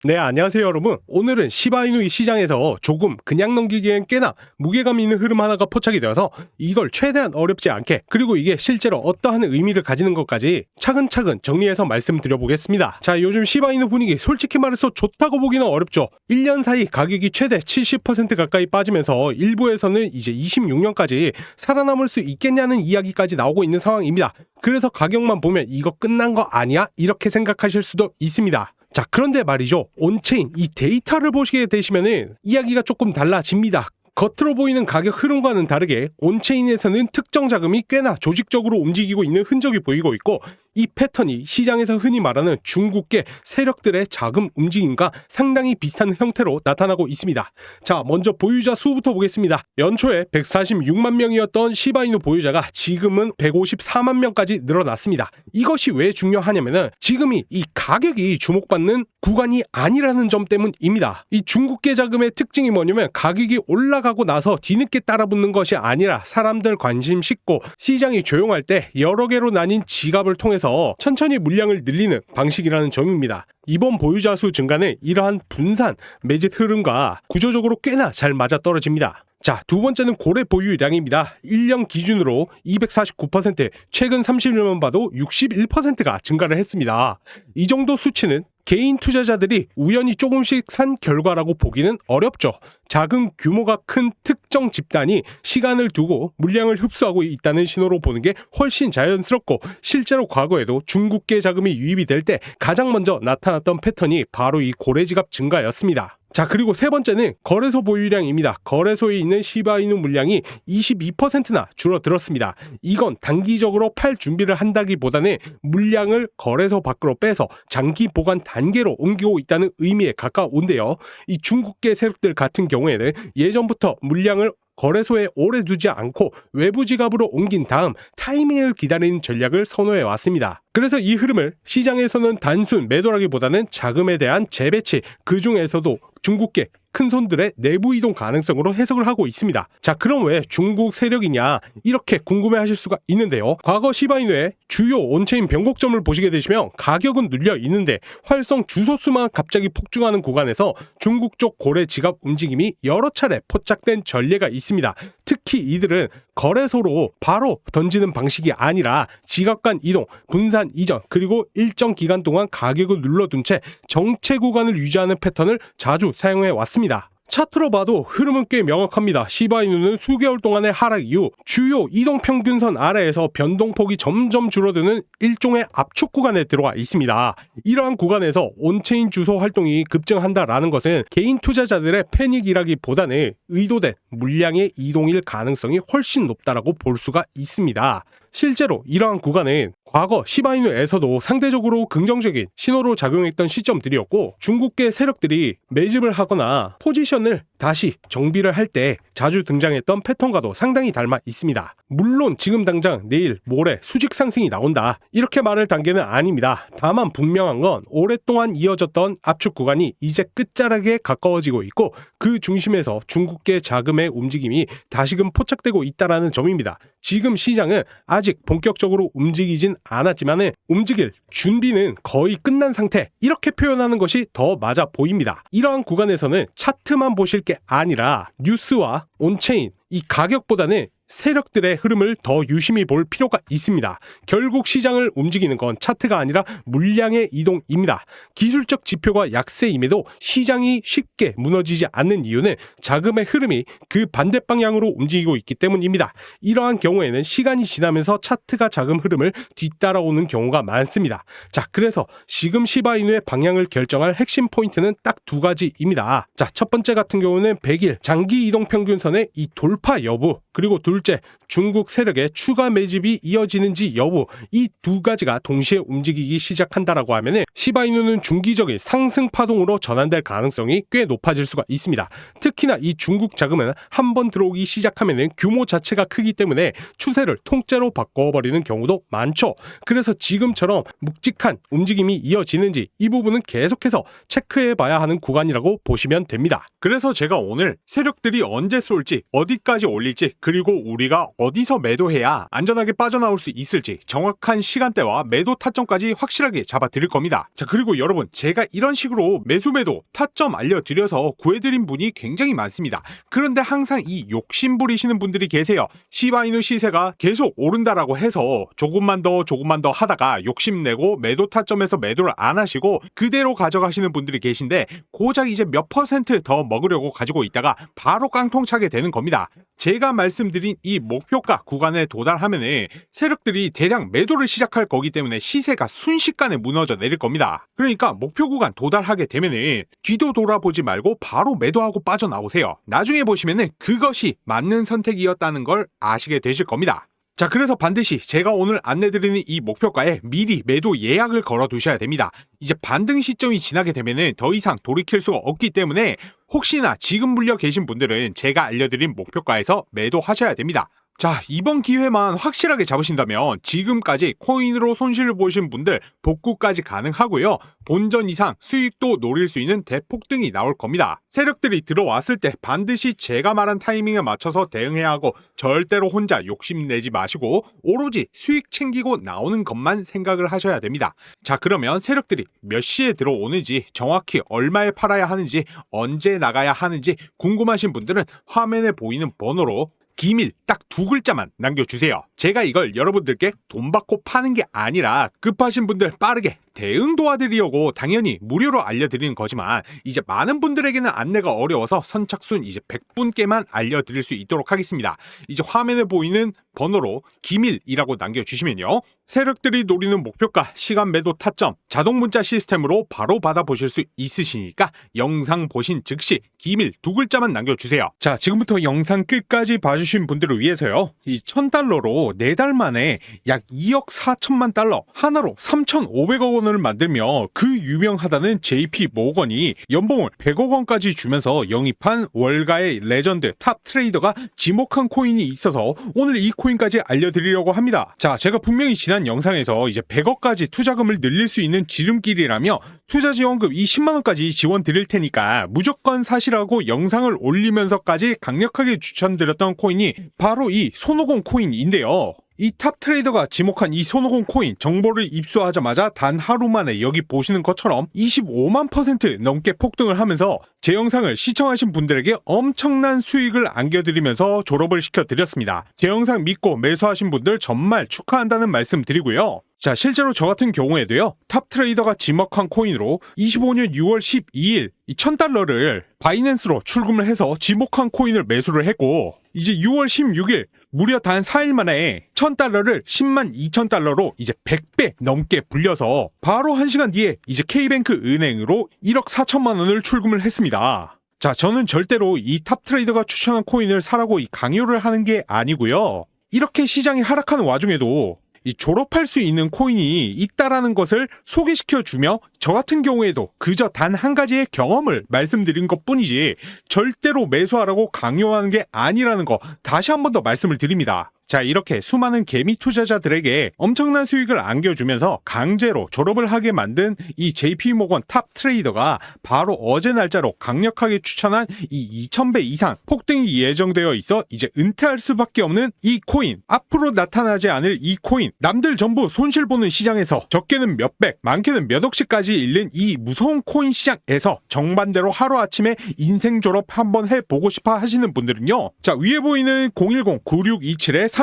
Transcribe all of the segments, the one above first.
네, 안녕하세요 여러분. 오늘은 시바이누이 시장에서 조금 그냥 넘기기엔 꽤나 무게감 있는 흐름 하나가 포착이 되어서 이걸 최대한 어렵지 않게, 그리고 이게 실제로 어떠한 의미를 가지는 것까지 차근차근 정리해서 말씀드려보겠습니다. 자, 요즘 시바이누 분위기 솔직히 말해서 좋다고 보기는 어렵죠. 1년 사이 가격이 최대 70% 가까이 빠지면서 일부에서는 이제 26년까지 살아남을 수 있겠냐는 이야기까지 나오고 있는 상황입니다. 그래서 가격만 보면 이거 끝난 거 아니야? 이렇게 생각하실 수도 있습니다. 자, 그런데 말이죠. 온체인 이 데이터를 보시게 되시면은 이야기가 조금 달라집니다. 겉으로 보이는 가격 흐름과는 다르게 온체인에서는 특정 자금이 꽤나 조직적으로 움직이고 있는 흔적이 보이고 있고, 이 패턴이 시장에서 흔히 말하는 중국계 세력들의 자금 움직임과 상당히 비슷한 형태로 나타나고 있습니다. 자, 먼저 보유자 수부터 보겠습니다. 연초에 146만 명이었던 시바이누 보유자가 지금은 154만 명까지 늘어났습니다. 이것이 왜 중요하냐면은 지금이 이 가격이 주목받는 구간이 아니라는 점 때문입니다. 이 중국계 자금의 특징이 뭐냐면 가격이 올라가고 나서 뒤늦게 따라붙는 것이 아니라 사람들 관심 싣고 시장이 조용할 때 여러 개로 나뉜 지갑을 통해서 천천히 물량을 늘리는 방식이라는 점입니다. 이번 보유자 수 증가는 이러한 분산 매집 흐름과 구조적으로 꽤나 잘 맞아떨어집니다. 자, 두 번째는 고래 보유량입니다. 1년 기준으로 249%, 최근 30년만 봐도 61%가 증가를 했습니다. 이 정도 수치는 개인 투자자들이 우연히 조금씩 산 결과라고 보기는 어렵죠. 자금 규모가 큰 특정 집단이 시간을 두고 물량을 흡수하고 있다는 신호로 보는 게 훨씬 자연스럽고, 실제로 과거에도 중국계 자금이 유입이 될 때 가장 먼저 나타났던 패턴이 바로 이 고래지갑 증가였습니다. 자, 그리고 세 번째는 거래소 보유량입니다. 거래소에 있는 시바이누 물량이 22%나 줄어들었습니다. 이건 단기적으로 팔 준비를 한다기보다는 물량을 거래소 밖으로 빼서 장기 보관 단계로 옮기고 있다는 의미에 가까운데요. 이 중국계 세력들 같은 경우에는 예전부터 물량을 거래소에 오래 두지 않고 외부 지갑으로 옮긴 다음 타이밍을 기다리는 전략을 선호해 왔습니다. 그래서 이 흐름을 시장에서는 단순 매도라기보다는 자금에 대한 재배치, 그 중에서도 중국계 큰손들의 내부 이동 가능성으로 해석을 하고 있습니다. 자, 그럼 왜 중국 세력이냐 이렇게 궁금해하실 수가 있는데요. 과거 시바이누의 주요 온체인 변곡점을 보시게 되시면 가격은 눌려 있는데 활성 주소수만 갑자기 폭증하는 구간에서 중국 쪽 고래 지갑 움직임이 여러 차례 포착된 전례가 있습니다. 특히 이들은 거래소로 바로 던지는 방식이 아니라 지갑 간 이동, 분산 이전, 그리고 일정 기간 동안 가격을 눌러둔 채 정체 구간을 유지하는 패턴을 자주 사용해 왔습니다. 차트로 봐도 흐름은 꽤 명확합니다. 시바이누는 수개월 동안의 하락 이후 주요 이동평균선 아래에서 변동폭이 점점 줄어드는 일종의 압축 구간에 들어와 있습니다. 이러한 구간에서 온체인 주소 활동이 급증한다라는 것은 개인 투자자들의 패닉이라기보다는 의도된 물량의 이동일 가능성이 훨씬 높다라고 볼 수가 있습니다. 실제로 이러한 구간은 과거 시바이누에서도 상대적으로 긍정적인 신호로 작용했던 시점들이었고, 중국계 세력들이 매집을 하거나 포지션을 다시 정비를 할 때 자주 등장했던 패턴과도 상당히 닮아 있습니다. 물론 지금 당장 내일 모레 수직 상승이 나온다 이렇게 말할 단계는 아닙니다. 다만 분명한 건 오랫동안 이어졌던 압축 구간이 이제 끝자락에 가까워지고 있고, 그 중심에서 중국계 자금의 움직임이 다시금 포착되고 있다는 점입니다. 지금 시장은 아직 본격적으로 움직이진 않았지만 움직일 준비는 거의 끝난 상태, 이렇게 표현하는 것이 더 맞아 보입니다. 이러한 구간에서는 차트만 보실 게 아니라 뉴스와 온체인 이 가격보다는 세력들의 흐름을 더 유심히 볼 필요가 있습니다. 결국 시장을 움직이는 건 차트가 아니라 물량의 이동입니다. 기술적 지표가 약세임에도 시장이 쉽게 무너지지 않는 이유는 자금의 흐름이 그 반대 방향으로 움직이고 있기 때문입니다. 이러한 경우에는 시간이 지나면서 차트가 자금 흐름을 뒤따라오는 경우가 많습니다. 자, 그래서 지금 시바이누의 방향을 결정할 핵심 포인트는 딱 두 가지입니다. 자, 첫 번째 같은 경우는 100일 장기 이동 평균선의 이 돌파 여부, 그리고 둘째 중국 세력의 추가 매집이 이어지는지 여부, 이 두 가지가 동시에 움직이기 시작한다라고 하면 시바이누는 중기적인 상승 파동으로 전환될 가능성이 꽤 높아질 수가 있습니다. 특히나 이 중국 자금은 한번 들어오기 시작하면 규모 자체가 크기 때문에 추세를 통째로 바꿔버리는 경우도 많죠. 그래서 지금처럼 묵직한 움직임이 이어지는지 이 부분은 계속해서 체크해 봐야 하는 구간이라고 보시면 됩니다. 그래서 제가 오늘 세력들이 언제 쏠지 어디까지 올릴지 그리고 우리가 어디서 매도해야 안전하게 빠져나올 수 있을지 정확한 시간대와 매도 타점까지 확실하게 잡아드릴 겁니다. 자, 그리고 여러분, 제가 이런 식으로 매수 타점 알려드려서 구해드린 분이 굉장히 많습니다. 그런데 항상 이 욕심 부리시는 분들이 계세요. 시바이누 시세가 계속 오른다라고 해서 조금만 더 하다가 욕심내고 매도 타점에서 매도를 안 하시고 그대로 가져가시는 분들이 계신데, 고작 이제 몇 퍼센트 더 먹으려고 가지고 있다가 바로 깡통차게 되는 겁니다. 제가 말씀드린 이 목표가 구간에 도달하면은 세력들이 대량 매도를 시작할 거기 때문에 시세가 순식간에 무너져 내릴 겁니다. 그러니까 목표 구간 도달하게 되면은 뒤도 돌아보지 말고 바로 매도하고 빠져나오세요. 나중에 보시면은 그것이 맞는 선택이었다는 걸 아시게 되실 겁니다. 자, 그래서 반드시 제가 오늘 안내드리는 이 목표가에 미리 매도 예약을 걸어 두셔야 됩니다. 이제 반등 시점이 지나게 되면은 더 이상 돌이킬 수가 없기 때문에 혹시나 지금 물려 계신 분들은 제가 알려드린 목표가에서 매도하셔야 됩니다. 자, 이번 기회만 확실하게 잡으신다면 지금까지 코인으로 손실을 보신 분들 복구까지 가능하고요. 본전 이상 수익도 노릴 수 있는 대폭등이 나올 겁니다. 세력들이 들어왔을 때 반드시 제가 말한 타이밍에 맞춰서 대응해야 하고, 절대로 혼자 욕심내지 마시고 오로지 수익 챙기고 나오는 것만 생각을 하셔야 됩니다. 자, 그러면 세력들이 몇 시에 들어오는지, 정확히 얼마에 팔아야 하는지, 언제 나가야 하는지 궁금하신 분들은 화면에 보이는 번호로 기밀 딱 두 글자만 남겨주세요. 제가 이걸 여러분들께 돈 받고 파는 게 아니라 급하신 분들 빠르게 대응 도와드리려고 당연히 무료로 알려드리는 거지만, 이제 많은 분들에게는 안내가 어려워서 선착순 이제 100분께만 알려드릴 수 있도록 하겠습니다. 이제 화면에 보이는 번호로 기밀이라고 남겨주시면요, 세력들이 노리는 목표가, 시간 매도 타점 자동 문자 시스템으로 바로 받아보실 수 있으시니까 영상 보신 즉시 기밀 두 글자만 남겨주세요. 자, 지금부터 영상 끝까지 봐주신 분들을 위해서요, 이 1000달러로 4달 만에 약 2억 4천만 달러, 하나로 3,500억 원을 만들며 그 유명하다는 JP 모건이 연봉을 100억 원까지 주면서 영입한 월가의 레전드 탑 트레이더가 지목한 코인이 있어서 오늘 이 코인까지 알려드리려고 합니다. 자, 제가 분명히 지난 영상에서 이제 100억까지 투자금을 늘릴 수 있는 지름길이라며 투자 지원금 10만 원까지 지원 드릴 테니까 무조건 사시라고 영상을 올리면서까지 강력하게 추천드렸던 코인이 바로 이 손오공 코인인데요. 이 탑 트레이더가 지목한 이 손오공 코인 정보를 입수하자마자 단 하루 만에 여기 보시는 것처럼 25만 % 넘게 폭등을 하면서 제 영상을 시청하신 분들에게 엄청난 수익을 안겨드리면서 졸업을 시켜드렸습니다. 제 영상 믿고 매수하신 분들 정말 축하한다는 말씀 드리고요. 자, 실제로 저 같은 경우에도요, 탑 트레이더가 지목한 코인으로 25년 6월 12일 이 1000달러를 바이낸스로 출금을 해서 지목한 코인을 매수를 했고, 이제 6월 16일 무려 단 4일 만에 1000달러를 10만 2000달러로 이제 100배 넘게 불려서 바로 1시간 뒤에 이제 K뱅크 은행으로 1억 4천만 원을 출금을 했습니다. 자, 저는 절대로 이 탑 트레이더가 추천한 코인을 사라고 이 강요를 하는 게 아니고요. 이렇게 시장이 하락하는 와중에도 이 졸업할 수 있는 코인이 있다라는 것을 소개시켜주며 저 같은 경우에도 그저 단 한 가지의 경험을 말씀드린 것뿐이지 절대로 매수하라고 강요하는 게 아니라는 거 다시 한 번 더 말씀을 드립니다. 자, 이렇게 수많은 개미 투자자들에게 엄청난 수익을 안겨주면서 강제로 졸업을 하게 만든 이 JP모건 탑 트레이더가 바로 어제 날짜로 강력하게 추천한 이 2000배 이상 폭등이 예정되어 있어 이제 은퇴할 수밖에 없는 이 코인, 앞으로 나타나지 않을 이 코인, 남들 전부 손실보는 시장에서 적게는 몇백, 많게는 몇 억씩까지 잃는 이 무서운 코인 시장에서 정반대로 하루아침에 인생 졸업 한번 해보고 싶어 하시는 분들은요, 자, 위에 보이는 010-9627-3205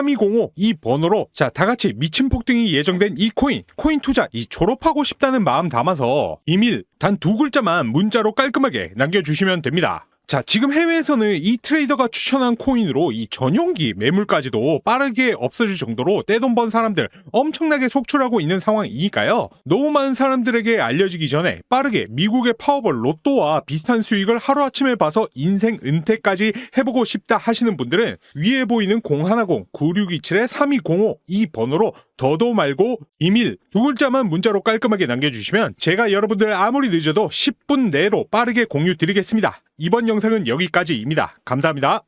이 번호로 자, 다같이 미친 폭등이 예정된 이 코인 투자 이 졸업하고 싶다는 마음 담아서 비밀 단 두 글자만 문자로 깔끔하게 남겨주시면 됩니다. 자, 지금 해외에서는 이 트레이더가 추천한 코인으로 이 전용기 매물까지도 빠르게 없어질 정도로 떼돈 번 사람들 엄청나게 속출하고 있는 상황이니까요. 너무 많은 사람들에게 알려지기 전에 빠르게 미국의 파워볼 로또와 비슷한 수익을 하루아침에 봐서 인생 은퇴까지 해보고 싶다 하시는 분들은 위에 보이는 010-9627-3205 이 번호로 더도 말고 비밀 두 글자만 문자로 깔끔하게 남겨주시면 제가 여러분들 아무리 늦어도 10분 내로 빠르게 공유 드리겠습니다. 이번 영상은 여기까지입니다. 감사합니다.